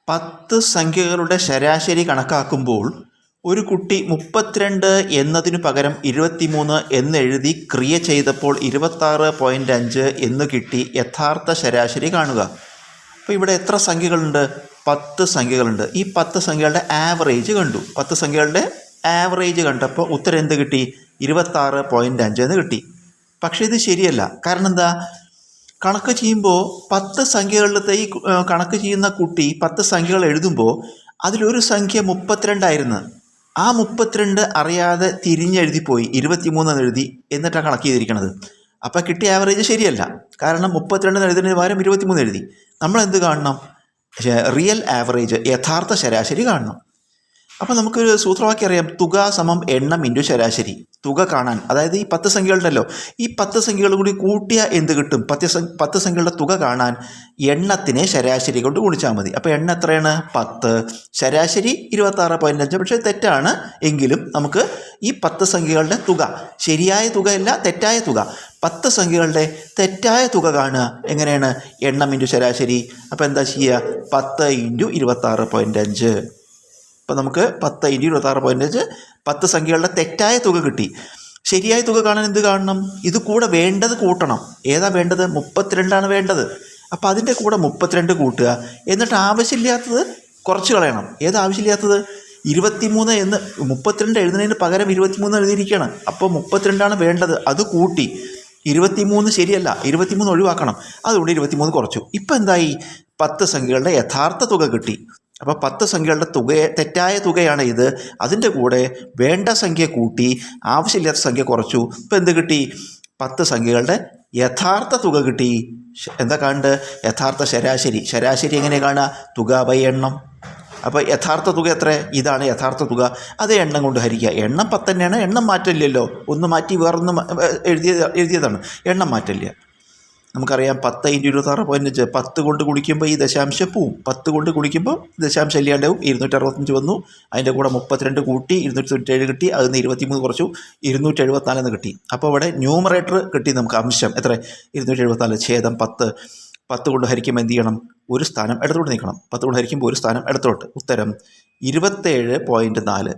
10 സംഖ്യകളുടെ ശരാശരി കണക്കാക്കുമ്പോൾ ഒരു കുട്ടി 32 എന്നതിനു പകരം 23 എന്നെഴുതി ക്രിയ ചെയ്തപ്പോൾ 26.5 എന്ന് കിട്ടി. യഥാർത്ഥ ശരാശരി കാണുക. അപ്പോൾ ഇവിടെ എത്ര സംഖ്യകളുണ്ട്? 10 സംഖ്യകളുണ്ട്. ഈ 10 സംഖ്യകളുടെ ആവറേജ് കണ്ടു. 10 സംഖ്യകളുടെ ആവറേജ് കണ്ടപ്പോൾ ഉത്തരം എന്ത് കിട്ടി? 26.5 എന്ന് കിട്ടി. പക്ഷേ ഇത് ശരിയല്ല. കാരണം എന്താ? കണക്ക് ചെയ്യുമ്പോൾ 10 സംഖ്യകളിലത്തെ ഈ കണക്ക് ചെയ്യുന്ന കുട്ടി 10 സംഖ്യകൾ എഴുതുമ്പോൾ അതിലൊരു സംഖ്യ 32 ആയിരുന്നു. ആ 32 അറിയാതെ തിരിഞ്ഞെഴുതിപ്പോയി 23 എന്ന് എഴുതി. എന്നിട്ടാണ് കണക്ക് ചെയ്തിരിക്കുന്നത്. അപ്പോൾ കിട്ടിയ ആവറേജ് ശരിയല്ല. കാരണം 32 എഴുതുന്നതിന് പകരം 23 എഴുതി. നമ്മൾ എന്ത് കാണണം? റിയൽ ആവറേജ്, യഥാർത്ഥ ശരാശരി കാണണം. അപ്പോൾ നമുക്കൊരു സൂത്രവാക്യം അറിയാം. തുക സമം എണ്ണം ഇൻറ്റു ശരാശരി. തുക കാണാൻ, അതായത് ഈ 10 സംഖ്യകളുണ്ടല്ലോ, ഈ 10 സംഖ്യകൾ കൂടി കൂട്ടിയാൽ എന്ത് കിട്ടും? 10 സംഖ്യകളുടെ തുക കാണാൻ എണ്ണത്തിനെ ശരാശരി കൊണ്ട് ഗുണിച്ചാൽ മതി. അപ്പോൾ എണ്ണം എത്രയാണ്? 10. ശരാശരി 26.5. പക്ഷേ തെറ്റാണ്. എങ്കിലും നമുക്ക് ഈ 10 സംഖ്യകളുടെ തുക, ശരിയായ തുകയല്ല, തെറ്റായ തുക, 10 സംഖ്യകളുടെ തെറ്റായ തുക കാണുക. എങ്ങനെയാണ്? എണ്ണം ഇൻറ്റു ശരാശരി. അപ്പോൾ എന്താ ചെയ്യുക? 10 ഇൻറ്റു 26.5. അപ്പോൾ നമുക്ക് 10 ഇൻറ്റു 26.5, 10 സംഖ്യകളുടെ തെറ്റായ തുക കിട്ടി. ശരിയായ തുക കാണാൻ എന്ത് കാണണം? ഇത് കൂടെ വേണ്ടത് കൂട്ടണം. ഏതാ വേണ്ടത്? 32 വേണ്ടത്. അപ്പോൾ അതിൻ്റെ കൂടെ 32 കൂട്ടുക. എന്നിട്ട് ആവശ്യമില്ലാത്തത് കുറച്ച് കളയണം. ഏത് ആവശ്യമില്ലാത്തത്? 23 എന്ന് 32 എഴുതുന്നതിന് പകരം 23 എഴുതിയിരിക്കുകയാണ്. അപ്പോൾ 32 വേണ്ടത്. അത് കൂട്ടി. 23 ശരിയല്ല, 23 ഒഴിവാക്കണം. അതുകൊണ്ട് 23 കുറച്ചു. ഇപ്പം എന്തായി? 10 സംഖ്യകളുടെ യഥാർത്ഥ തുക കിട്ടി. അപ്പോൾ 10 സംഖ്യകളുടെ തെറ്റായ തുകയാണ് ഇത്. അതിൻ്റെ കൂടെ വേണ്ട സംഖ്യ കൂട്ടി, ആവശ്യമില്ലാത്ത സംഖ്യ കുറച്ചു. ഇപ്പോൾ എന്ത് കിട്ടി? 10 സംഖ്യകളുടെ യഥാർത്ഥ തുക കിട്ടി. എന്താ കാണേണ്ടത്? യഥാർത്ഥ ശരാശരി. ശരാശരി എങ്ങനെ കാണുക? തുക ബൈ എണ്ണം. അപ്പോൾ യഥാർത്ഥ തുക എത്ര? ഇതാണ് യഥാർത്ഥ തുക. അതേ എണ്ണം കൊണ്ട് ഹരിക്കുക. എണ്ണം 10 തന്നെയാണ്. എണ്ണം മാറ്റില്ലല്ലോ. ഒന്ന് മാറ്റി വേറൊന്ന് എഴുതിയതാണ്. എണ്ണം മാറ്റില്ല. നമുക്കറിയാം 10 ഇൻറ്റു 26.5. 10 കൊണ്ട് കുടിക്കുമ്പോൾ ഈ ദശാംശം പോവും. 10 കൊണ്ട് കുടിക്കുമ്പോൾ ദശാംശം ഇല്ലാണ്ടാവും. 265 വന്നു. അതിൻ്റെ കൂടെ 32 കൂട്ടി 297 കിട്ടി. അതിൽ നിന്ന് 23 കുറച്ചു, 274 എന്ന് കിട്ടി. അപ്പോൾ ഇവിടെ ന്യൂമറേറ്റർ കിട്ടി നമുക്ക്. അംശം എത്ര? 274 ഛേദം 10. 10 കൊണ്ട് ഹരിക്കുമ്പോൾ എന്ത് ചെയ്യണം? ഒരു സ്ഥാനം ഇടത്തോട്ട് നീക്കണം. 10 കൊണ്ട് ഹരിക്കുമ്പോൾ ഒരു സ്ഥാനം ഇടത്തോട്ട്. ഉത്തരം 27.4.